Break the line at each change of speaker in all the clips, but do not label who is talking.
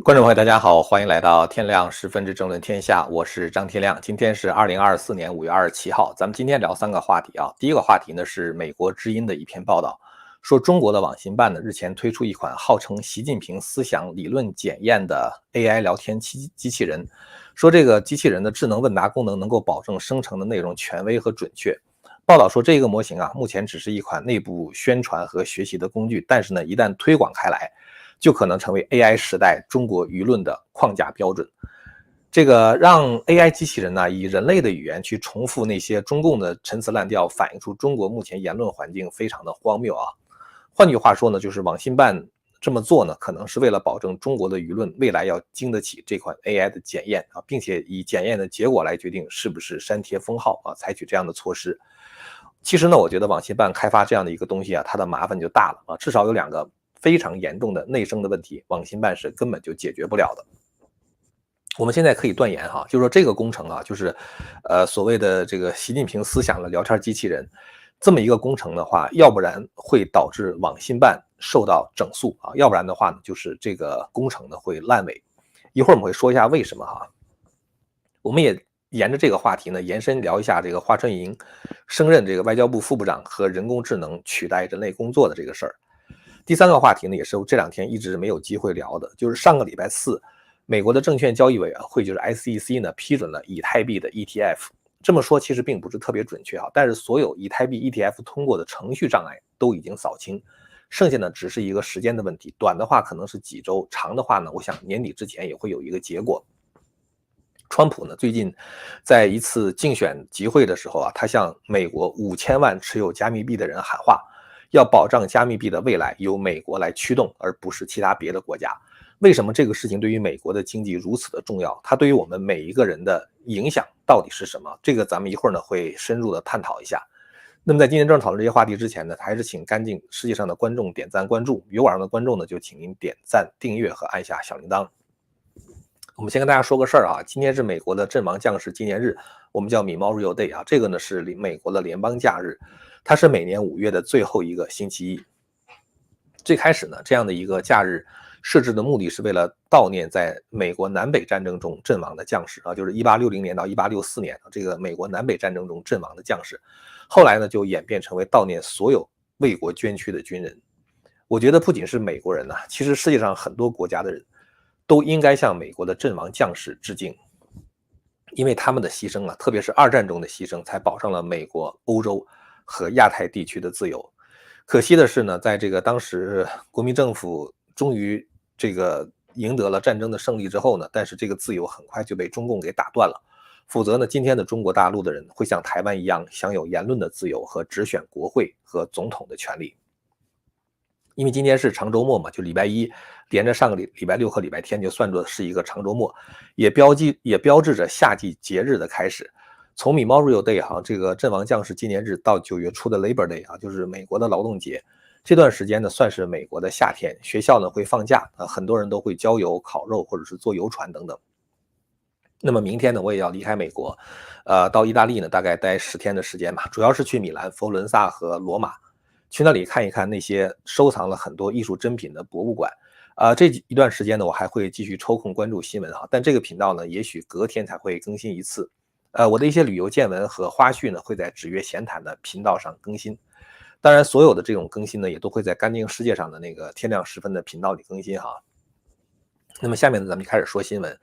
观众朋友，大家好，欢迎来到天亮10分之政论天下，我是张天亮。今天是2024年5月27号，咱们今天聊3个话题啊。第一个话题呢是美国之音的一篇报道，说中国的网信办呢日前推出一款号称习近平思想理论检验的 AI 聊天机器人，说这个机器人的智能问答功能能够保证生成的内容权威和准确。报道说这个模型啊，目前只是一款内部宣传和学习的工具，但是呢，一旦推广开来，就可能成为 AI 时代中国舆论的框架标准。这个让 AI 机器人呢，以人类的语言去重复那些中共的陈词滥调，反映出中国目前言论环境非常的荒谬啊。换句话说呢，就是网信办这么做呢，可能是为了保证中国的舆论未来要经得起这款 AI 的检验啊，并且以检验的结果来决定是不是删帖封号啊，采取这样的措施。其实呢，我觉得网信办开发这样的一个东西啊，它的麻烦就大了啊，至少有2个非常严重的内生的问题，网信办是根本就解决不了的。我们现在可以断言哈，就是说这个工程啊，就是所谓的这个习近平思想的聊天机器人，这么一个工程的话，要不然会导致网信办受到整肃啊，要不然的话呢，就是这个工程呢会烂尾。一会儿我们会说一下为什么哈。我们也沿着这个话题呢，延伸聊一下这个华春莹升任这个外交部副部长和人工智能取代人类工作的这个事儿。第3个话题呢，也是这2天一直没有机会聊的，就是上个礼拜四，美国的证券交易委员会就是 SEC 呢批准了以太币的 ETF。这么说其实并不是特别准确啊，但是所有以太币 ETF 通过的程序障碍都已经扫清，剩下呢只是一个时间的问题，短的话可能是几周，长的话呢，我想年底之前也会有一个结果。川普呢，最近在一次竞选集会的时候啊，他向美国5000万持有加密币的人喊话，要保障加密币的未来由美国来驱动，而不是其他别的国家。为什么这个事情对于美国的经济如此的重要？它对于我们每一个人的影响到底是什么？这个咱们一会儿呢会深入的探讨一下。那么在今天正式讨论这些话题之前呢，还是请干净世界上的观众点赞关注，有网上的观众呢就请您点赞、订阅和按下小铃铛。我们先跟大家说个事儿啊，今天是美国的阵亡将士纪念日，我们叫 Memorial Day 啊，这个呢是美国的联邦假日，它是每年5月的最后一个星期一。最开始呢，这样的一个假日设置的目的是为了悼念在美国南北战争中阵亡的将士啊，就是1860年到1864年这个美国南北战争中阵亡的将士。后来呢，就演变成为悼念所有为国捐躯的军人。我觉得不仅是美国人呐，其实世界上很多国家的人都应该向美国的阵亡将士致敬，因为他们的牺牲啊，特别是2战中的牺牲，才保障了美国、欧洲和亚太地区的自由。可惜的是呢，在这个当时国民政府终于这个赢得了战争的胜利之后呢，但是这个自由很快就被中共给打断了。否则呢，今天的中国大陆的人会像台湾一样享有言论的自由和直选国会和总统的权利。因为今天是长周末嘛，就礼拜一连着上个礼拜六和礼拜天就算作是一个长周末，也标志着夏季节日的开始。从 Memorial Day 哈，这个阵亡将士纪念日到9月初的 Labor Day 啊，就是美国的劳动节，这段时间呢算是美国的夏天，学校呢会放假啊，很多人都会郊游、烤肉或者是坐游船等等。那么明天呢，我也要离开美国，到意大利呢，大概待10天的时间吧，主要是去米兰、佛罗伦萨和罗马。去那里看一看那些收藏了很多艺术珍品的博物馆。这一段时间呢，我还会继续抽空关注新闻哈，但这个频道呢，也许隔天才会更新一次。我的一些旅游见闻和花絮呢，会在指月闲谈的频道上更新。当然，所有的这种更新呢，也都会在干净世界上的那个天亮10分的频道里更新哈。那么下面呢，咱们就开始说新闻。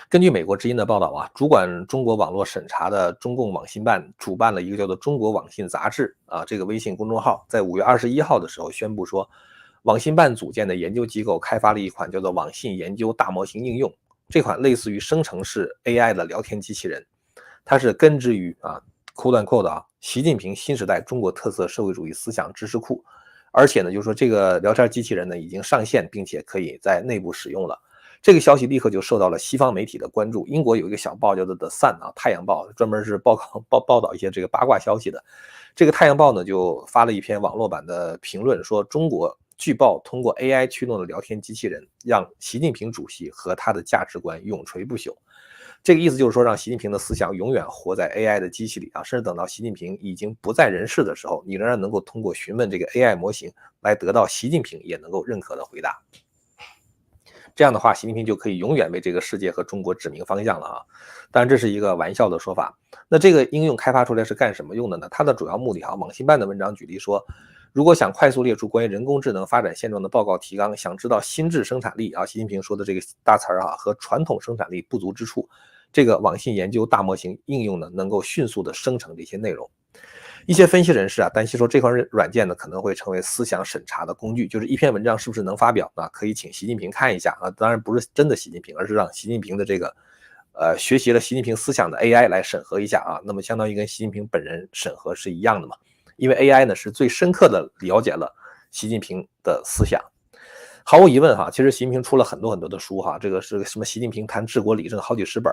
根据美国之音的报道啊，主管中国网络审查的中共网信办主办了一个叫做《中国网信杂志》这个微信公众号，在5月21号的时候宣布说，网信办组建的研究机构开发了一款叫做网信研究大模型应用，这款类似于生成式 AI 的聊天机器人，它是根植于quote unquote习近平新时代中国特色社会主义思想知识库，而且呢，就是说这个聊天机器人呢已经上线，并且可以在内部使用了。这个消息立刻就受到了西方媒体的关注。英国有一个小报叫做 The Sun 太阳报，专门是报道一些这个八卦消息的。这个太阳报呢就发了一篇网络版的评论，说中国据报通过 AI 驱动的聊天机器人，让习近平主席和他的价值观永垂不朽。这个意思就是说，让习近平的思想永远活在 AI 的机器里甚至等到习近平已经不在人世的时候，你仍然能够通过询问这个 AI 模型来得到习近平也能够认可的回答。这样的话，习近平就可以永远为这个世界和中国指明方向了啊。当然，这是一个玩笑的说法。那这个应用开发出来是干什么用的呢？它的主要目的网信办的文章举例说，如果想快速列出关于人工智能发展现状的报告提纲，想知道心智生产力习近平说的这个大词和传统生产力不足之处，这个网信研究大模型应用呢，能够迅速的生成这些内容。一些分析人士担心说这款软件呢可能会成为思想审查的工具，就是一篇文章是不是能发表可以请习近平看一下当然不是真的习近平，而是让习近平的这个学习了习近平思想的 AI 来审核一下那么相当于跟习近平本人审核是一样的嘛，因为 AI 呢是最深刻的了解了习近平的思想。毫无疑问其实习近平出了很多的书这个是什么习近平谈治国理政好几十本。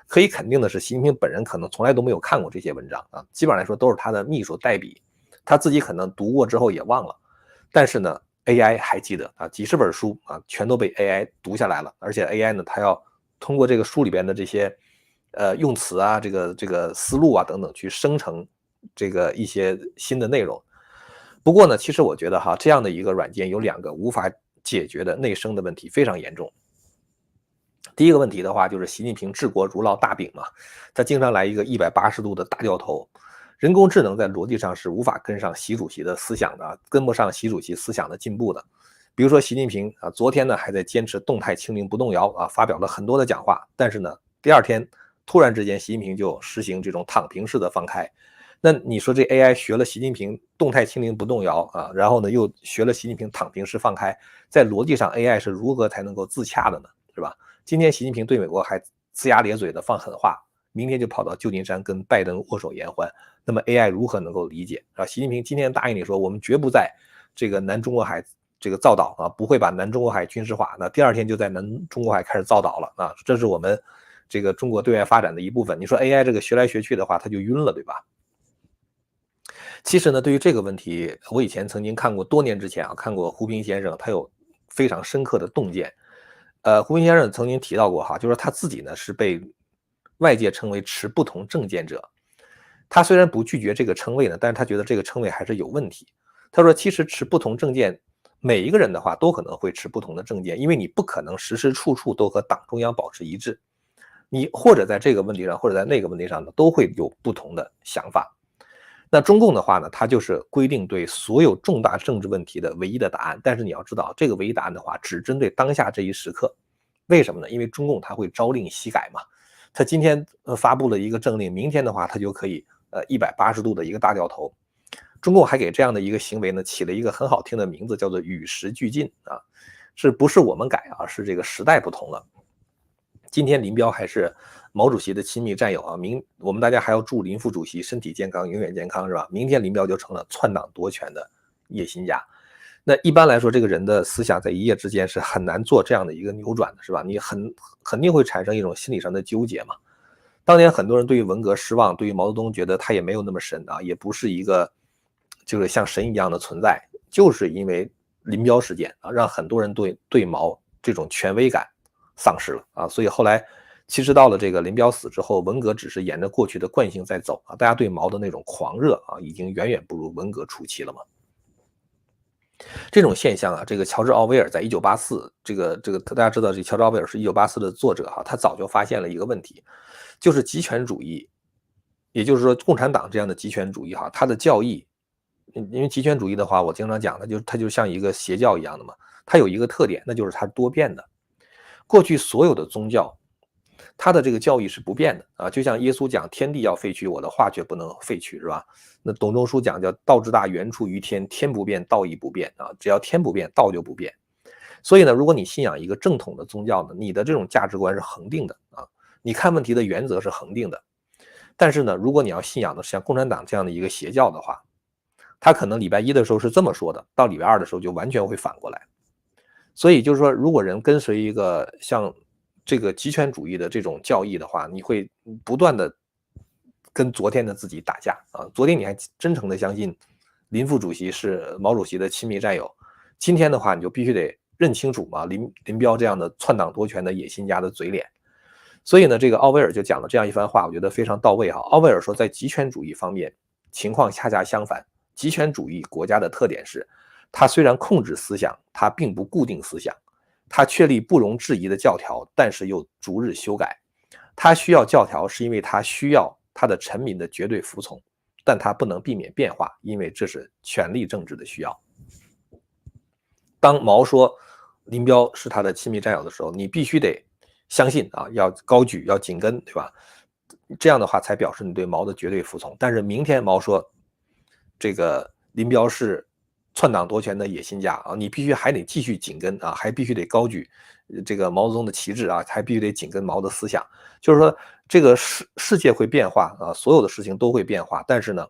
可以肯定的是，习近平本人可能从来都没有看过这些文章基本上来说都是他的秘书代笔，他自己可能读过之后也忘了，但是呢 AI 还记得几十本书全都被 AI 读下来了，而且 AI 呢，它要通过这个书里边的这些用词这个思路等等去生成这个一些新的内容。不过呢，其实我觉得这样的一个软件有2个无法解决的内生的问题，非常严重。第一个问题的话，就是习近平治国如烙大饼嘛，他经常来一个180度的大掉头。人工智能在逻辑上是无法跟上习主席的思想的，跟不上习主席思想的进步的。比如说习近平昨天呢还在坚持动态清零不动摇发表了很多的讲话，但是呢第2天突然之间习近平就实行这种躺平式的放开。那你说这 AI 学了习近平动态清零不动摇然后呢又学了习近平躺平式放开，在逻辑上 AI 是如何才能够自洽的呢？是吧？今天习近平对美国还龇牙咧嘴的放狠话，明天就跑到旧金山跟拜登握手言欢，那么 AI 如何能够理解习近平今天答应你说我们绝不在这个南中国海这个造岛不会把南中国海军事化，那第2天就在南中国海开始造岛了这是我们这个中国对外发展的一部分。你说 AI 这个学来学去的话，它就晕了，对吧？其实呢，对于这个问题，我以前曾经看过，多年之前看过胡平先生，他有非常深刻的洞见。胡平先生曾经提到过就是他自己呢是被外界称为持不同政见者。他虽然不拒绝这个称谓呢，但是他觉得这个称谓还是有问题。他说，其实持不同政见，每一个人的话都可能会持不同的政见，因为你不可能时时处处都和党中央保持一致，你或者在这个问题上，或者在那个问题上呢，都会有不同的想法。那中共的话呢，它就是规定对所有重大政治问题的唯一的答案，但是你要知道，这个唯一答案的话，只针对当下这一时刻。为什么呢？因为中共它会朝令夕改嘛，它今天发布了一个政令，明天的话它就可以180度的一个大掉头。中共还给这样的一个行为呢起了一个很好听的名字，叫做与时俱进是不是我们改是这个时代不同了。今天林彪还是毛主席的亲密战友我们大家还要祝林副主席身体健康，永远健康，是吧？明天林彪就成了篡党夺权的野心家。那一般来说，这个人的思想在一夜之间是很难做这样的一个扭转的，是吧？你肯定会产生一种心理上的纠结嘛。当年很多人对于文革失望，对于毛泽东觉得他也没有那么神也不是一个就是像神一样的存在，就是因为林彪事件让很多人对毛这种权威感丧失了所以后来其实到了这个林彪死之后，文革只是沿着过去的惯性在走大家对毛的那种狂热已经远远不如文革初期了嘛。这种现象这个乔治奥威尔在1984，这个大家知道，这乔治奥威尔是1984的作者他早就发现了一个问题，就是极权主义，也就是说共产党这样的极权主义它的教义，因为极权主义的话，我经常讲的它就像一个邪教一样的嘛，它有一个特点，那就是它多变的。过去所有的宗教，它的这个教义是不变的就像耶稣讲天地要废去，我的话却不能废去，是吧？那董仲舒讲叫道之大，源出于天，天不变，道亦不变只要天不变，道就不变。所以呢，如果你信仰一个正统的宗教呢，你的这种价值观是恒定的你看问题的原则是恒定的。但是呢，如果你要信仰的是像共产党这样的一个邪教的话，他可能礼拜一的时候是这么说的，到礼拜2的时候就完全会反过来。所以就是说，如果人跟随一个像这个极权主义的这种教义的话，你会不断的跟昨天的自己打架昨天你还真诚的相信林副主席是毛主席的亲密战友，今天的话你就必须得认清楚嘛，林彪这样的篡党夺权的野心家的嘴脸。所以呢，这个奥威尔就讲了这样一番话，我觉得非常到位奥威尔说，在极权主义方面情况恰恰相反，极权主义国家的特点是，它虽然控制思想，它并不固定思想。他确立不容置疑的教条，但是又逐日修改。他需要教条，是因为他需要他的臣民的绝对服从，但他不能避免变化，因为这是权力政治的需要。当毛说林彪是他的亲密战友的时候，你必须得相信啊，要高举，要紧跟，对吧？这样的话才表示你对毛的绝对服从。但是明天毛说这个林彪是篡党夺权的野心家啊，你必须还得继续紧跟啊，还必须得高举这个毛泽东的旗帜啊，还必须得紧跟毛的思想。就是说，这个世界会变化啊，所有的事情都会变化，但是呢，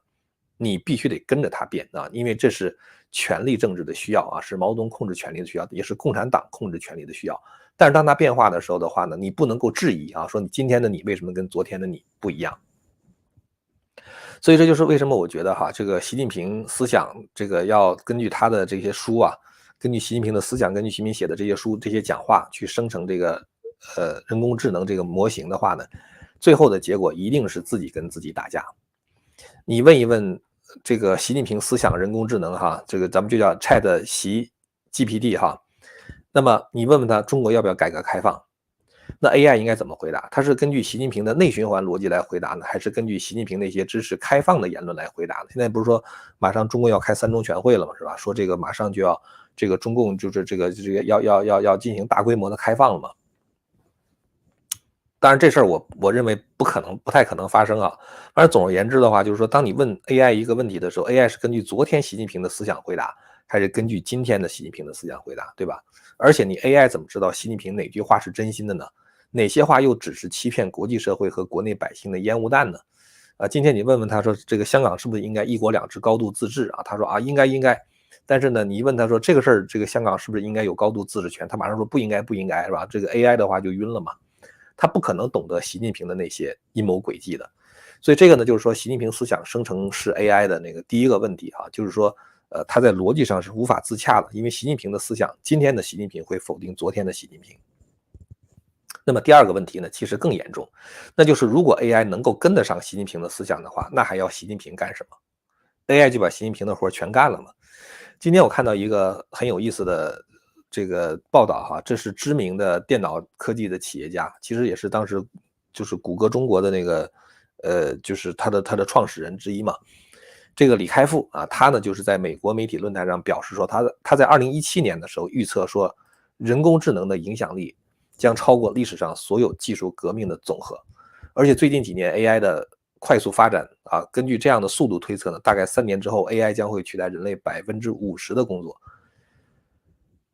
你必须得跟着它变啊，因为这是权力政治的需要啊，是毛泽东控制权力的需要，也是共产党控制权力的需要。但是当它变化的时候的话呢，你不能够质疑啊，说你今天的你为什么跟昨天的你不一样？所以这就是为什么我觉得哈，这个习近平思想这个要根据他的这些书啊，根据习近平的思想，根据习近平写的这些书、这些讲话去生成这个人工智能这个模型的话呢，最后的结果一定是自己跟自己打架。你问一问这个习近平思想人工智能哈，这个咱们就叫 Chat 习 GPT 哈，那么你问问他中国要不要改革开放？那 AI 应该怎么回答？它是根据习近平的内循环逻辑来回答呢，还是根据习近平那些支持开放的言论来回答呢？现在不是说马上中国要开3中全会了吗？是吧？说这个马上就要这个中共就是这个要进行大规模的开放了嘛？当然这事儿我认为不太可能发生啊。反正总而言之的话，就是说，当你问 AI 一个问题的时候，AI 是根据昨天习近平的思想回答，还是根据今天的习近平的思想回答，对吧？而且你 AI 怎么知道习近平哪句话是真心的呢？哪些话又只是欺骗国际社会和国内百姓的烟雾弹呢？今天你问问他说，这个香港是不是应该一国两制高度自治啊？他说啊，应该。但是呢，你一问他说这个事儿，这个香港是不是应该有高度自治权？他马上说不应该，是吧？这个 AI 的话就晕了嘛。他不可能懂得习近平的那些阴谋诡计的，所以这个呢，就是说习近平思想生成式 AI 的那个第一个问题啊，就是说，他在逻辑上是无法自洽的，因为习近平的思想，今天的习近平会否定昨天的习近平。那么第二个问题呢，其实更严重，那就是如果 AI 能够跟得上习近平的思想的话，那还要习近平干什么？AI 就把习近平的活全干了嘛。今天我看到一个很有意思的这个报道哈，这是知名的电脑科技的企业家，其实也是当时就是谷歌中国的那个就是他的创始人之一嘛。这个李开复啊，他呢就是在美国媒体论坛上表示说，他在2017年的时候预测说，人工智能的影响力将超过历史上所有技术革命的总和。而且最近几年 AI 的快速发展啊，根据这样的速度推测呢，大概3年之后 AI 将会取代人类50%的工作。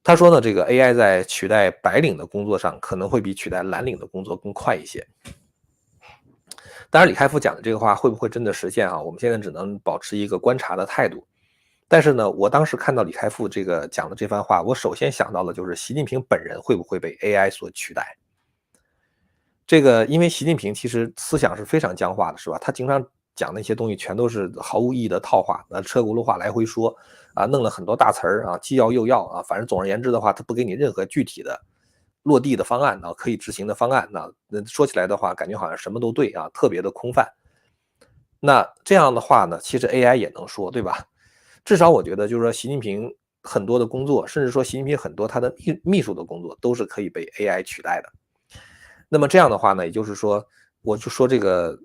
他说呢，这个 AI 在取代白领的工作上可能会比取代蓝领的工作更快一些。当然，李开复讲的这个话会不会真的实现啊？我们现在只能保持一个观察的态度。但是呢，我当时看到李开复这个讲的这番话，我首先想到的就是习近平本人会不会被 AI 所取代？这个，因为习近平其实思想是非常僵化的，是吧？他经常讲那些东西全都是毫无意义的套话，车轱辘话来回说啊，弄了很多大词儿啊，既要又要啊，反正总而言之的话，他不给你任何具体的落地的方案啊，可以执行的方案。那说起来的话，感觉好像什么都对啊，特别的空泛。那这样的话呢，其实 AI 也能说，对吧？至少我觉得就是说，习近平很多的工作，甚至说习近平很多他的秘书的工作，都是可以被 AI 取代的。那么这样的话呢，也就是说，我就说这个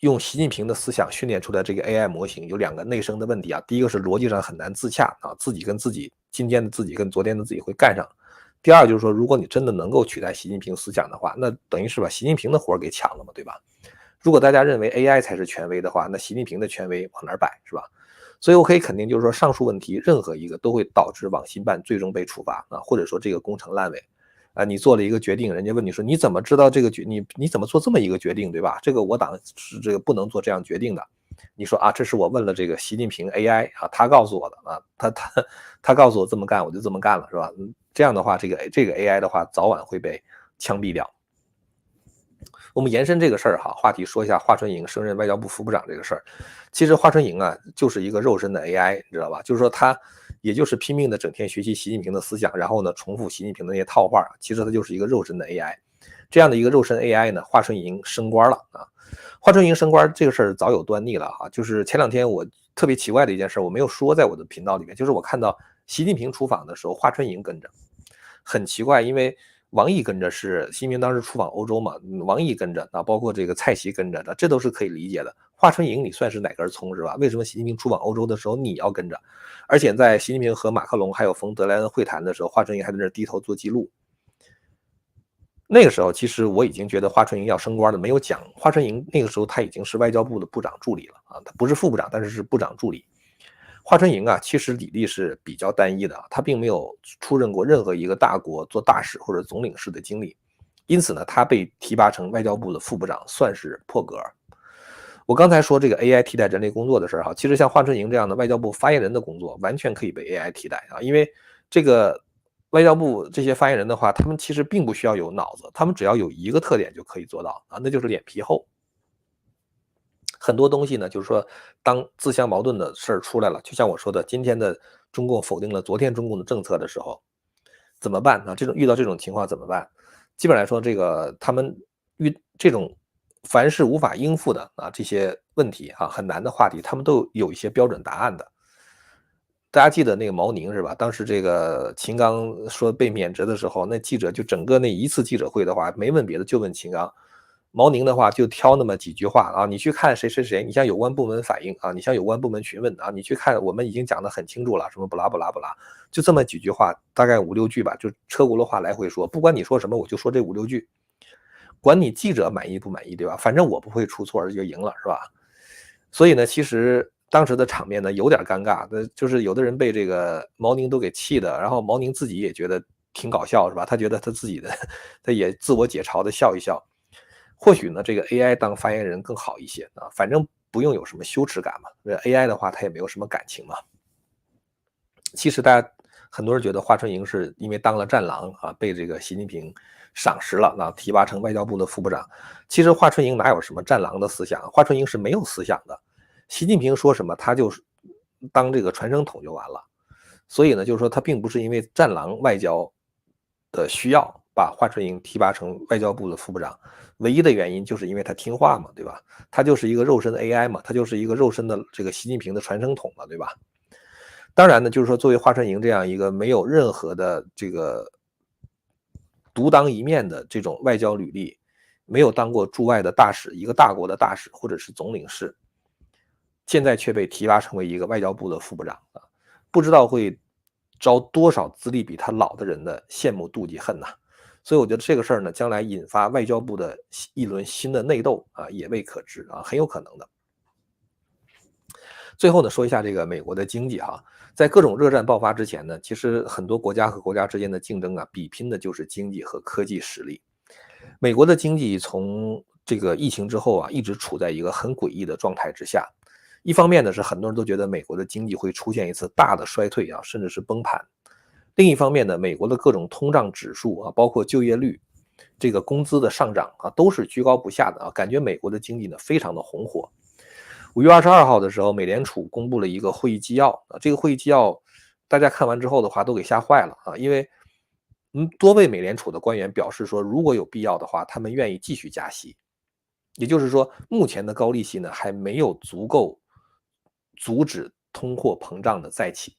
用习近平的思想训练出来这个 AI 模型有2个内生的问题啊。第一个是逻辑上很难自洽啊，自己跟自己今天的自己跟昨天的自己会干上。第二就是说，如果你真的能够取代习近平思想的话，那等于是把习近平的活给抢了嘛，对吧？如果大家认为 AI 才是权威的话，那习近平的权威往哪儿摆，是吧？所以我可以肯定，就是说上述问题任何一个都会导致网信办最终被处罚啊，或者说这个工程烂尾。你做了一个决定，人家问你说你怎么知道这个你怎么做这么一个决定，对吧？这个我党是这个不能做这样决定的。你说啊，这是我问了这个习近平 AI 啊，他告诉我的啊，他告诉我这么干，我就这么干了，是吧？这样的话，这个 AI 的话，早晚会被枪毙掉。我们延伸这个事儿哈，话题说一下华春莹升任外交部副部长这个事儿。其实华春莹啊，就是一个肉身的 AI，你知道吧？就是说他也就是拼命的整天学习习近平的思想，然后呢重复习近平的那些套话，其实他就是一个肉身的 AI。这样的一个肉身 AI 呢，华春莹升官了啊。华春莹升官这个事儿早有端倪了哈，就是前2天我特别奇怪的一件事，我没有说在我的频道里面，就是我看到习近平出访的时候，华春莹跟着。很奇怪，因为王毅跟着是习近平当时出访欧洲嘛，王毅跟着啊，包括这个蔡奇跟着的，这都是可以理解的。华春莹你算是哪根葱是吧？为什么习近平出访欧洲的时候你要跟着？而且在习近平和马克龙还有冯德莱恩会谈的时候，华春莹还在那低头做记录。那个时候其实我已经觉得华春莹要升官了，没有讲。华春莹那个时候他已经是外交部的部长助理了啊，他不是副部长，但是是部长助理。华春莹啊，其实履历是比较单一的，他并没有出任过任何一个大国做大使或者总领事的经历，因此呢，他被提拔成外交部的副部长算是破格。我刚才说这个 AI 替代人类工作的事儿哈，其实像华春莹这样的外交部发言人的工作，完全可以被 AI 替代啊，因为这个外交部这些发言人的话，他们其实并不需要有脑子，他们只要有一个特点就可以做到啊，那就是脸皮厚。很多东西呢，就是说，当自相矛盾的事儿出来了，就像我说的，今天的中共否定了昨天中共的政策的时候，怎么办呢？遇到这种情况怎么办？基本来说，这个他们这种凡是无法应付的啊这些问题啊很难的话题，他们都有一些标准答案的。大家记得那个毛宁是吧？当时这个秦刚说被免职的时候，那记者就整个那一次记者会的话，没问别的，就问秦刚。毛宁的话就挑那么几句话啊，你去看谁谁谁，你向有关部门反映啊，你向有关部门询问啊，你去看我们已经讲得很清楚了，什么不拉不拉不拉，就这么几句话，大概5、6句吧，就车轱辘话来回说，不管你说什么，我就说这5、6句，管你记者满意不满意，对吧？反正我不会出错，就赢了，是吧？所以呢，其实当时的场面呢有点尴尬，就是有的人被这个毛宁都给气的，然后毛宁自己也觉得挺搞笑，是吧？他觉得他自己的，他也自我解嘲的笑一笑。或许呢，这个 AI 当发言人更好一些啊，反正不用有什么羞耻感嘛。AI 的话，他也没有什么感情嘛。其实大家很多人觉得华春莹是因为当了战狼啊，被这个习近平赏识了，啊，提拔成外交部的副部长。其实华春莹哪有什么战狼的思想？华春莹是没有思想的。习近平说什么，他就是当这个传声筒就完了。所以呢，就是说他并不是因为战狼外交的需要把华春莹提拔成外交部的副部长，唯一的原因就是因为他听话嘛，对吧？他就是一个肉身的 AI 嘛，他就是一个肉身的这个习近平的传声筒嘛，对吧？当然呢，就是说作为华春莹这样一个没有任何的这个独当一面的这种外交履历，没有当过驻外的大使，一个大国的大使或者是总领事，现在却被提拔成为一个外交部的副部长啊，不知道会招多少资历比他老的人的羡慕妒忌恨呐。所以我觉得这个事儿呢，将来引发外交部的一轮新的内斗啊，也未可知啊，很有可能的。最后呢，说一下这个美国的经济哈，在各种热战爆发之前呢，其实很多国家和国家之间的竞争啊，比拼的就是经济和科技实力。美国的经济从这个疫情之后啊，一直处在一个很诡异的状态之下。一方面呢，是很多人都觉得美国的经济会出现一次大的衰退啊，甚至是崩盘。另一方面呢，美国的各种通胀指数啊，包括就业率、这个工资的上涨啊，都是居高不下的啊，感觉美国的经济呢非常的红火。5月22号的时候，美联储公布了一个会议纪要啊，这个会议纪要大家看完之后的话都给吓坏了啊，因为多位美联储的官员表示说，如果有必要的话，他们愿意继续加息。也就是说，目前的高利息呢还没有足够阻止通货膨胀的再起。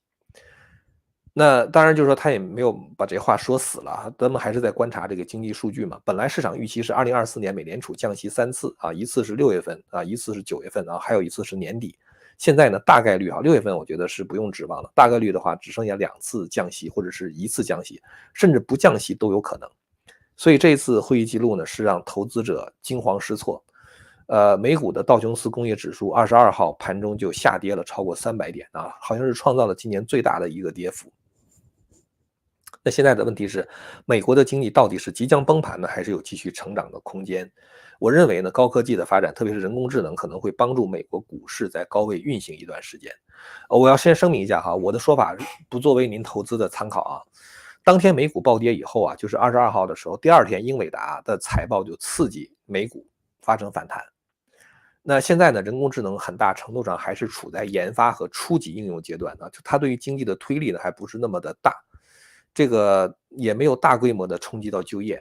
那当然就是说他也没有把这话说死了，咱们还是在观察这个经济数据嘛。本来市场预期是2024年美联储降息3次啊，一次是6月份啊，一次是9月份啊，还有一次是年底。现在呢，大概率啊，6月份我觉得是不用指望了，大概率的话只剩下2次降息或者是1次降息，甚至不降息都有可能。所以这次会议记录呢，是让投资者惊慌失措。美股的道琼斯工业指数22号盘中就下跌了超过300点啊，好像是创造了今年最大的一个跌幅。那现在的问题是，美国的经济到底是即将崩盘呢，还是有继续成长的空间？我认为呢，高科技的发展，特别是人工智能，可能会帮助美国股市在高位运行一段时间。我要先声明一下哈，我的说法不作为您投资的参考啊。当天美股暴跌以后啊，就是22号的时候，第二天英伟达的财报就刺激美股发生反弹。那现在呢，人工智能很大程度上还是处在研发和初级应用阶段呢，就它对于经济的推力呢还不是那么的大。这个也没有大规模的冲击到就业，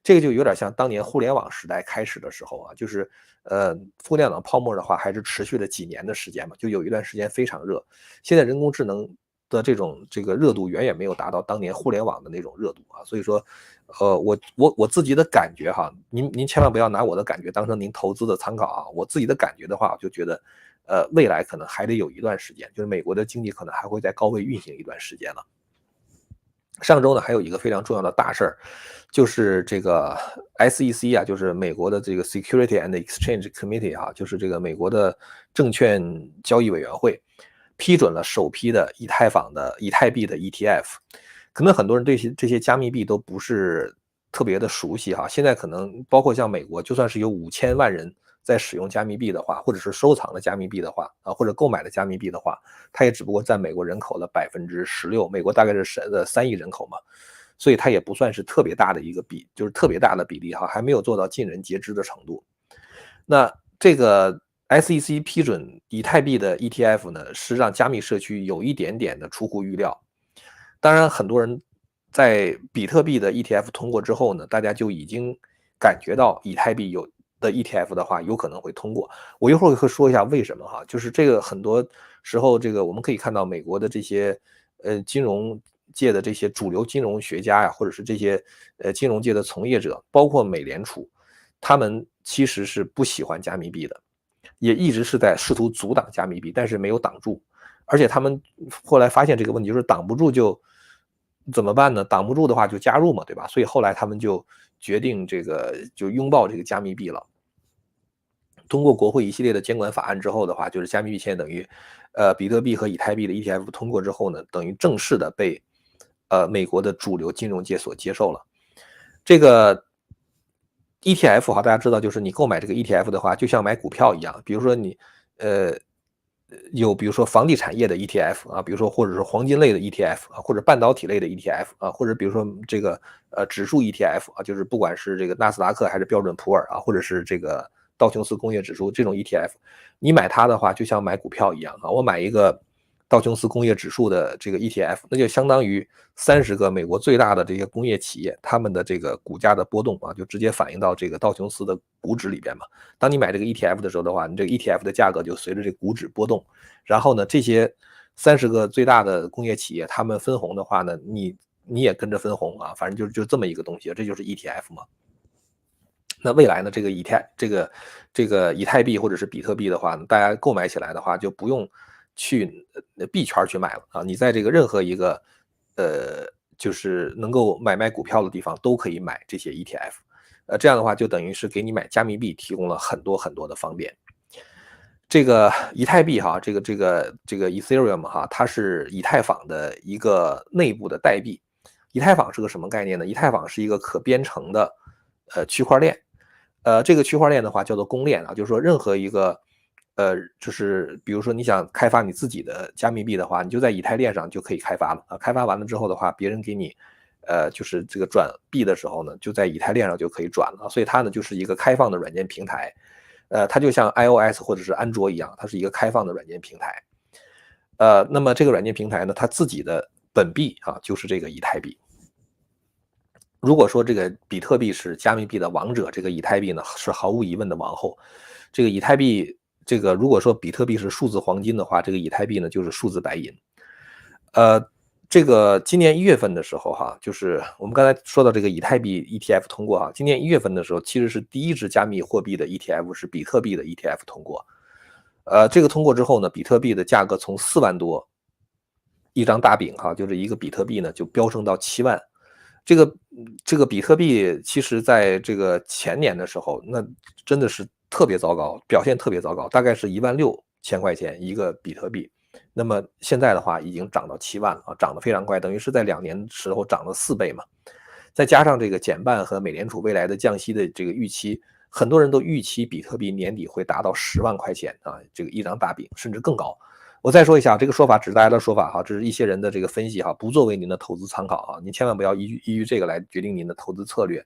这个就有点像当年互联网时代开始的时候啊，就是互联网泡沫的话还是持续了几年的时间嘛，就有一段时间非常热。现在人工智能的这个热度远远没有达到当年互联网的那种热度啊。所以说，我自己的感觉哈，您千万不要拿我的感觉当成您投资的参考啊。我自己的感觉的话，我就觉得，未来可能还得有一段时间，就是美国的经济可能还会在高位运行一段时间了。上周呢，还有一个非常重要的大事儿，就是这个 SEC 啊，就是美国的这个 Security and Exchange Committee 啊，就是这个美国的证券交易委员会，批准了首批的以太坊的以太币的 ETF。可能很多人对这些加密币都不是特别的熟悉哈，现在可能包括像美国，就算是有5000万人在使用加密币的话，或者是收藏的加密币的话啊，或者购买的加密币的话，它也只不过占美国人口的16%，美国大概是3亿人口嘛，所以它也不算是特别大的一个就是特别大的比例哈，还没有做到尽人皆知的程度。那这个 SEC 批准以太币的 ETF 呢，是让加密社区有一点点的出乎预料。当然，很多人在比特币的 ETF 通过之后呢，大家就已经感觉到以太币的 ETF 的话，有可能会通过。我一会儿会说一下为什么哈，就是这个很多时候，这个我们可以看到美国的这些金融界的这些主流金融学家呀，或者是这些金融界的从业者，包括美联储，他们其实是不喜欢加密币的，也一直是在试图阻挡加密币，但是没有挡住。而且他们后来发现这个问题，就是挡不住就怎么办呢？挡不住的话就加入嘛，对吧？所以后来他们就决定就拥抱这个加密币了。通过国会一系列的监管法案之后的话，就是加密币现在等于，比特币和以太币的 ETF 通过之后呢，等于正式的被美国的主流金融界所接受了。这个 ETF 哈，大家知道，就是你购买这个 ETF 的话，就像买股票一样，比如说你呃比如说房地产业的 ETF 啊，比如说或者是黄金类的 ETF 啊，或者半导体类的 ETF 啊，或者比如说这个指数 ETF 啊，就是不管是这个纳斯达克还是标准普尔啊，或者是这个道琼斯工业指数这种 ETF，你买它的话就像买股票一样啊，我买一个道琼斯工业指数的这个 ETF，那就相当于30个美国最大的这些工业企业，他们的这个股价的波动啊，就直接反映到这个道琼斯的股指里边嘛。当你买这个 ETF 的时候的话，你这个 ETF 的价格就随着这个股指波动，然后呢，这些30个最大的工业企业，他们分红的话呢，你也跟着分红啊，反正就这么一个东西，这就是 ETF 嘛。那未来呢，这个以太币或者是比特币的话呢，大家购买起来的话，就不用去币圈去买了啊，你在这个任何一个就是能够买卖股票的地方都可以买这些 ETF，这样的话就等于是给你买加密币提供了很多很多的方便。这个以太币哈，这个 Ethereum 哈，它是以太坊的一个内部的代币。以太坊是个什么概念呢？以太坊是一个可编程的区块链。这个区块链的话叫做公链啊，就是说任何一个就是比如说你想开发你自己的加密币的话，你就在以太链上就可以开发了啊。开发完了之后的话，别人给你就是这个转币的时候呢，就在以太链上就可以转了。所以它呢就是一个开放的软件平台。它就像 iOS 或者是安卓一样，它是一个开放的软件平台。那么这个软件平台呢，它自己的本币啊，就是这个以太币。如果说这个比特币是加密币的王者，这个以太币呢是毫无疑问的王后。这个以太币，这个如果说比特币是数字黄金的话，这个以太币呢就是数字白银。这个今年1月份的时候哈，就是我们刚才说到这个以太币 ETF 通过哈，今年1月份的时候，其实是第一只加密货币的 ETF 是比特币的 ETF 通过。这个通过之后呢，比特币的价格从4万多一张大饼哈，就是一个比特币呢就飙升到7万。这个比特币其实在这个前年的时候，那真的是特别糟糕，表现特别糟糕，大概是16000块钱一个比特币。那么现在的话已经涨到7万了啊，涨得非常快，等于是在2年时候涨了4倍嘛。再加上这个减半和美联储未来的降息的这个预期，很多人都预期比特币年底会达到10万块钱啊，这个一张大饼，甚至更高。我再说一下，这个说法只是大家的说法哈，这是一些人的这个分析哈，不作为您的投资参考啊，您千万不要依据这个来决定您的投资策略，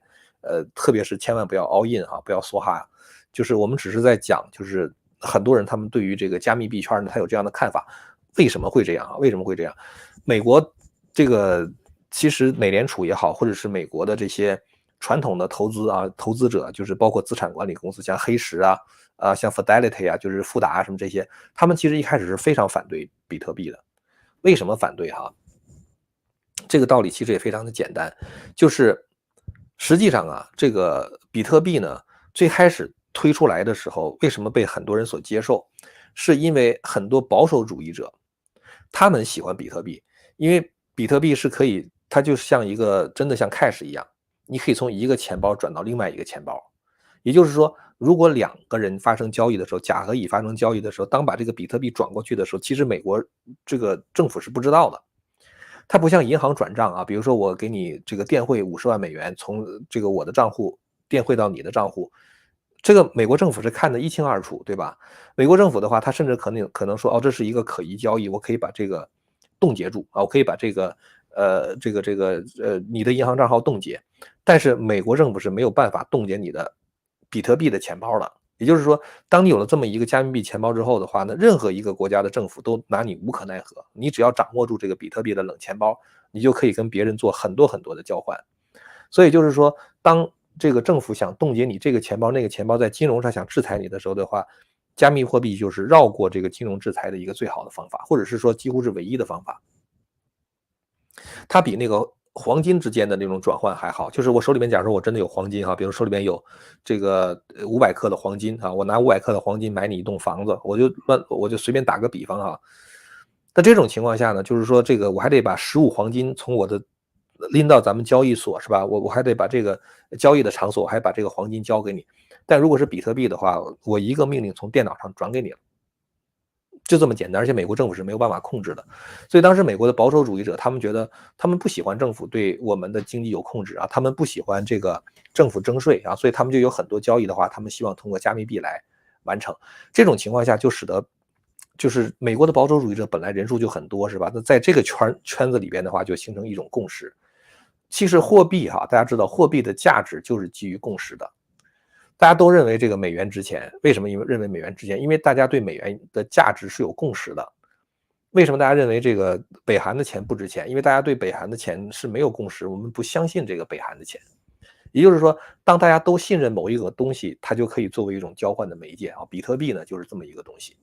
特别是千万不要 all in 哈，不要梭哈，就是我们只是在讲，就是很多人他们对于这个加密币圈呢，他有这样的看法，为什么会这样啊？为什么会这样？美国这个其实美联储也好，或者是美国的这些传统的投资者，就是包括资产管理公司，像黑石像 Fidelity 啊，就是富达什么这些，他们其实一开始是非常反对比特币的。为什么反对哈？这个道理其实也非常的简单，就是实际上啊，这个比特币呢，最开始推出来的时候，为什么被很多人所接受？是因为很多保守主义者，他们喜欢比特币，因为比特币是可以，它就像一个真的像 cash 一样，你可以从一个钱包转到另外一个钱包。也就是说，如果两个人发生交易的时候，甲和乙发生交易的时候，当把这个比特币转过去的时候，其实美国这个政府是不知道的。它不像银行转账啊，比如说我给你这个电汇50万美元，从这个我的账户电汇到你的账户，这个美国政府是看得一清二楚，对吧？美国政府的话，他甚至可能说，哦，这是一个可疑交易，我可以把这个冻结住啊，我可以把这个你的银行账号冻结，但是美国政府是没有办法冻结你的比特币的钱包的。也就是说，当你有了这么一个加密币钱包之后的话呢，任何一个国家的政府都拿你无可奈何。你只要掌握住这个比特币的冷钱包，你就可以跟别人做很多很多的交换。所以就是说，当这个政府想冻结你这个钱包、那个钱包，在金融上想制裁你的时候的话，加密货币就是绕过这个金融制裁的一个最好的方法，或者是说几乎是唯一的方法。它比那个黄金之间的那种转换还好。就是我手里面假如说我真的有黄金哈，比如手里面有这个500克的黄金啊，我拿500克的黄金买你一栋房子，我就随便打个比方哈。那这种情况下呢，就是说这个我还得把实物黄金从我的拎到咱们交易所是吧？我还得把这个交易的场所，我还把这个黄金交给你。但如果是比特币的话，我一个命令从电脑上转给你了。就这么简单，而且美国政府是没有办法控制的。所以当时美国的保守主义者，他们觉得他们不喜欢政府对我们的经济有控制啊，他们不喜欢这个政府征税啊，所以他们就有很多交易的话，他们希望通过加密币来完成。这种情况下就使得就是美国的保守主义者本来人数就很多，是吧？那在这个圈子里边的话，就形成一种共识。其实货币哈，大家知道货币的价值就是基于共识的。大家都认为这个美元值钱，为什么认为美元值钱？因为大家对美元的价值是有共识的。为什么大家认为这个北韩的钱不值钱？因为大家对北韩的钱是没有共识，我们不相信这个北韩的钱。也就是说，当大家都信任某一个东西，它就可以作为一种交换的媒介啊。比特币呢，就是这么一个东西。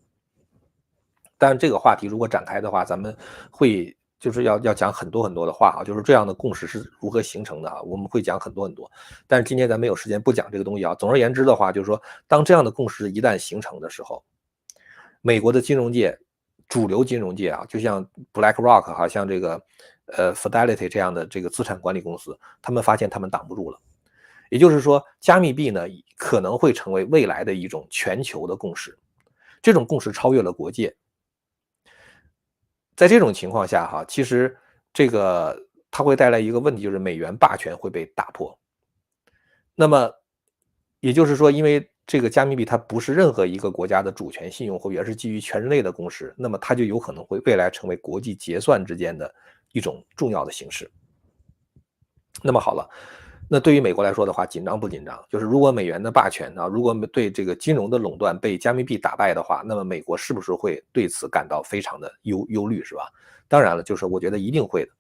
但是这个话题如果展开的话，咱们会就是要讲很多很多的话啊，就是这样的共识是如何形成的啊，我们会讲很多很多。但是今天咱没有时间不讲这个东西啊。总而言之的话，就是说，当这样的共识一旦形成的时候，美国的金融界，主流金融界啊，就像 BlackRock 哈，像这个Fidelity 这样的这个资产管理公司，他们发现他们挡不住了。也就是说，加密币呢可能会成为未来的一种全球的共识，这种共识超越了国界。在这种情况下哈，其实这个它会带来一个问题，就是美元霸权会被打破。那么也就是说，因为这个加密币它不是任何一个国家的主权信用货币，而是基于全人类的共识，那么它就有可能会未来成为国际结算之间的一种重要的形式。那么好了，那对于美国来说的话，紧张不紧张？就是如果美元的霸权啊，如果对这个金融的垄断被加密币打败的话，那么美国是不是会对此感到非常的忧虑，是吧？当然了，就是我觉得一定会的。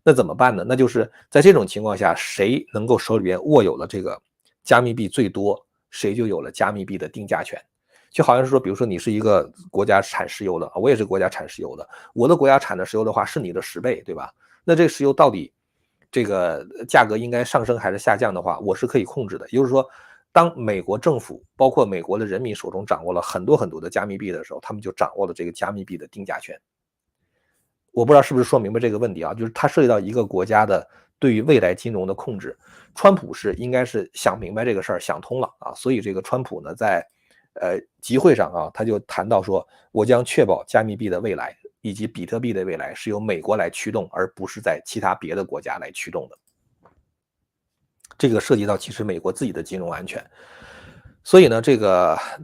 那怎么办呢？那就是在这种情况下，谁能够手里边握有了这个加密币最多，谁就有了加密币的定价权。就好像是说，比如说你是一个国家产石油的，我也是国家产石油的，我的国家产的石油的话是你的10倍，对吧？那这个石油到底这个价格应该上升还是下降的话，我是可以控制的。也就是说，当美国政府包括美国的人民手中掌握了很多很多的加密币的时候，他们就掌握了这个加密币的定价权。我不知道是不是说明白这个问题啊？就是它涉及到一个国家的对于未来金融的控制。川普应该是想明白这个事儿，想通了啊，所以这个川普呢，在集会上啊，他就谈到说，我将确保加密币的未来以及比特币的未来是由美国来驱动，而不是在其他别的国家来驱动的。这个涉及到其实美国自己的金融安全。所以呢，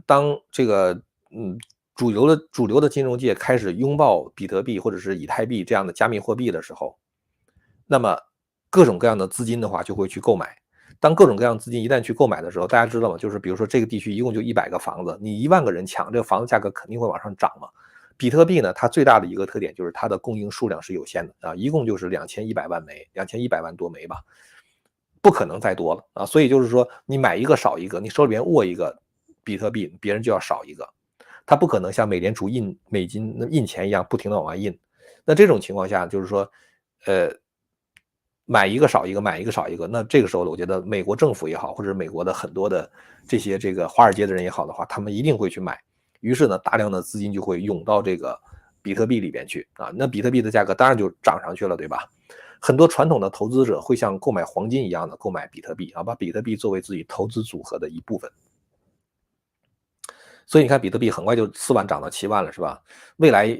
当这个主流的金融界开始拥抱比特币或者是以太币这样的加密货币的时候，那么各种各样的资金的话就会去购买。当各种各样资金一旦去购买的时候，大家知道吗？就是比如说这个地区一共就100个房子，你1万个人抢，这个房子价格肯定会往上涨嘛。比特币呢，它最大的一个特点就是它的供应数量是有限的啊，一共就是2100万枚，2100万多枚吧。不可能再多了啊！所以就是说，你买一个少一个，你手里边握一个比特币，别人就要少一个。它不可能像美联储印美金印钱一样不停的往外印。那这种情况下就是说，呃，买一个少一个，买一个少一个，那这个时候我觉得美国政府也好，或者美国的很多的这个华尔街的人也好的话，他们一定会去买。于是呢，大量的资金就会涌到这个比特币里边去啊，那比特币的价格当然就涨上去了，对吧？很多传统的投资者会像购买黄金一样的购买比特币啊，把比特币作为自己投资组合的一部分。所以你看比特币很快就4万涨到7万了，是吧？未来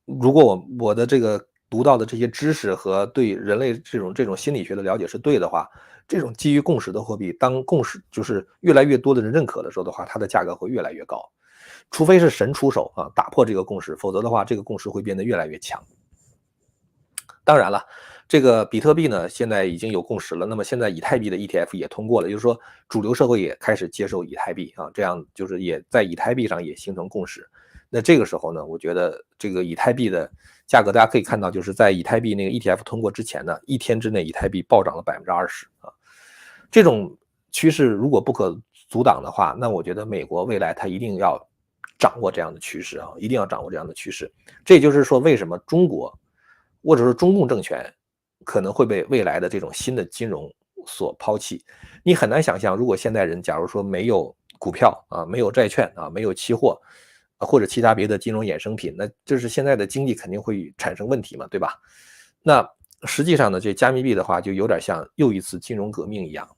如果我的这个读到的这些知识和对人类这种心理学的了解是对的话，这种基于共识的货币，当共识就是越来越多的人认可的时候的话，它的价格会越来越高。除非是神出手啊，打破这个共识，否则的话，这个共识会变得越来越强。当然了，这个比特币呢，现在已经有共识了。那么现在以太币的 ETF 也通过了，就是说主流社会也开始接受以太币啊，这样就是也在以太币上也形成共识。那这个时候呢，我觉得这个以太币的价格，大家可以看到，就是在以太币那个 ETF 通过之前呢，一天之内以太币暴涨了20%啊。这种趋势如果不可阻挡的话，那我觉得美国未来它一定要掌握这样的趋势啊，一定要掌握这样的趋势。这也就是说，为什么中国或者说中共政权可能会被未来的这种新的金融所抛弃。你很难想象，如果现代人假如说没有股票啊，没有债券啊，没有期货，或者其他别的金融衍生品，那就是现在的经济肯定会产生问题嘛，对吧？那实际上呢，这加密币的话，就有点像又一次金融革命一样。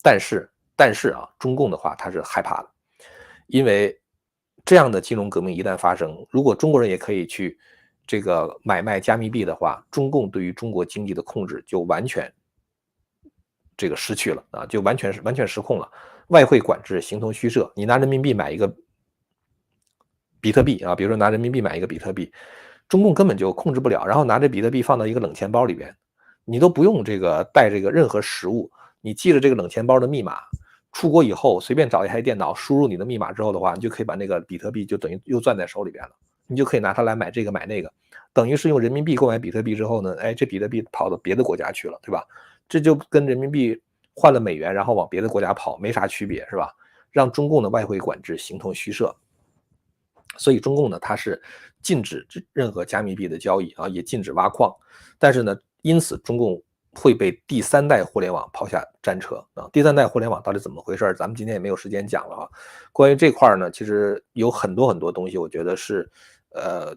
但是啊，中共的话他是害怕的，因为这样的金融革命一旦发生，如果中国人也可以去这个买卖加密币的话，中共对于中国经济的控制就完全这个失去了啊，就完全失控了。外汇管制形同虚设，你拿人民币买一个比特币啊，比如说拿人民币买一个比特币，中共根本就控制不了，然后拿着比特币放到一个冷钱包里边，你都不用这个带这个任何实物，你记着这个冷钱包的密码，出国以后随便找一台电脑，输入你的密码之后的话，你就可以把那个比特币就等于又攥在手里边了，你就可以拿它来买这个买那个，等于是用人民币购买比特币之后呢，哎，这比特币跑到别的国家去了，对吧？这就跟人民币换了美元，然后往别的国家跑没啥区别，是吧？让中共的外汇管制形同虚设。所以中共呢，它是禁止任何加密币的交易啊，也禁止挖矿。但是呢，因此中共会被第三代互联网抛下战车啊。第三代互联网到底怎么回事？咱们今天也没有时间讲了啊。关于这块呢，其实有很多很多东西，我觉得是，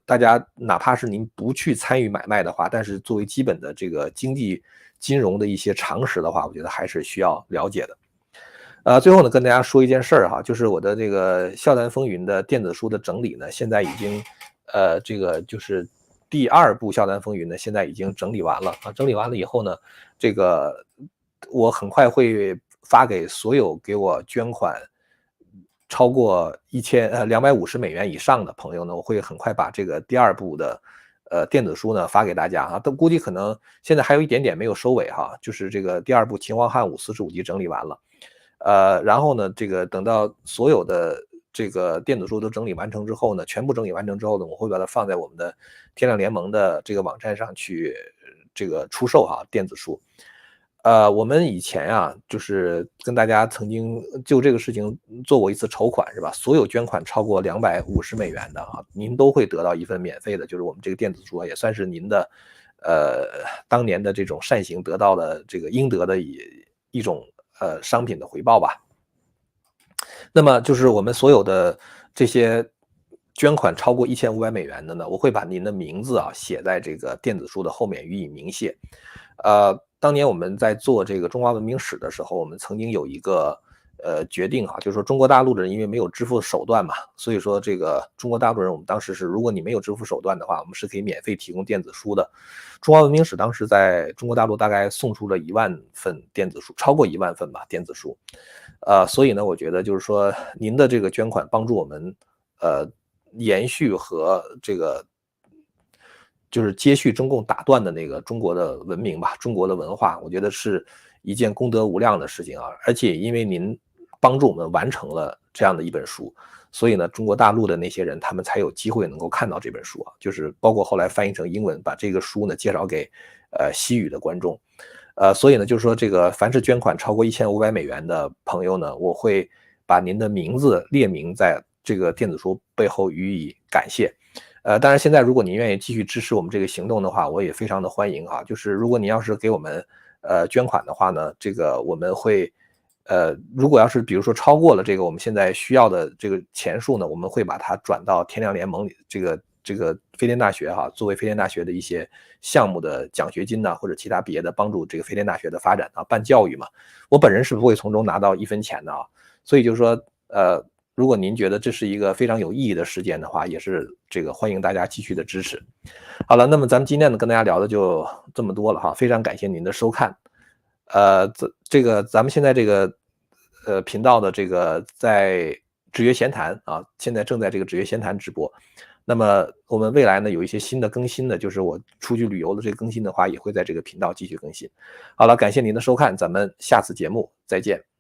大家哪怕是您不去参与买卖的话，但是作为基本的这个经济金融的一些常识的话，我觉得还是需要了解的。最后呢，跟大家说一件事儿哈，就是我的这个《笑谈风云》的电子书的整理呢，现在已经，这个就是第2部《笑谈风云》呢，现在已经整理完了啊。整理完了以后呢，这个我很快会发给所有给我捐款超过$250以上的朋友呢，我会很快把这个第2部的电子书呢发给大家啊。都估计可能现在还有一点点没有收尾哈，就是这个第2部《秦皇汉武》45集整理完了。然后呢，这个等到所有的这个电子书都整理完成之后呢，全部整理完成之后呢，我会把它放在我们的天亮联盟的这个网站上去这个出售哈，电子书。我们以前啊，就是跟大家曾经就这个事情做过一次筹款，是吧？所有捐款超过$250的啊，您都会得到一份免费的，就是我们这个电子书啊，也算是您的当年的这种善行得到的这个应得的一种商品的回报吧。那么就是我们所有的这些捐款超过$1500的呢，我会把您的名字啊写在这个电子书的后面予以明谢。当年我们在做这个中华文明史的时候，我们曾经有一个决定哈，就是说中国大陆的人因为没有支付手段嘛，所以说这个中国大陆人我们当时是，如果你没有支付手段的话，我们是可以免费提供电子书的。中华文明史当时在中国大陆大概送出了1万份电子书，超过1万份吧电子书。所以呢，我觉得就是说您的这个捐款帮助我们延续和这个就是接续中共打断的那个中国的文明吧，中国的文化，我觉得是一件功德无量的事情啊。而且因为您帮助我们完成了这样的一本书，所以呢，中国大陆的那些人他们才有机会能够看到这本书啊，就是包括后来翻译成英文，把这个书呢介绍给西语的观众。所以呢，就是说这个凡是捐款超过$1500的朋友呢，我会把您的名字列明在这个电子书背后予以感谢。当然现在如果您愿意继续支持我们这个行动的话，我也非常的欢迎啊。就是如果您要是给我们捐款的话呢，这个我们会如果要是比如说超过了这个我们现在需要的这个钱数呢，我们会把它转到天亮联盟里这个飞天大学哈，作为飞天大学的一些项目的奖学金呐，或者其他别的帮助这个飞天大学的发展啊，办教育嘛。我本人是不会从中拿到1分钱的啊。所以就是说，如果您觉得这是一个非常有意义的事件的话，也是这个欢迎大家继续的支持。好了，那么咱们今天呢跟大家聊的就这么多了哈，非常感谢您的收看。这个咱们现在这个频道的这个在纸约闲谈啊，现在正在这个纸约闲谈直播。那么我们未来呢有一些新的更新的，就是我出去旅游的这个更新的话，也会在这个频道继续更新。好了，感谢您的收看，咱们下次节目再见。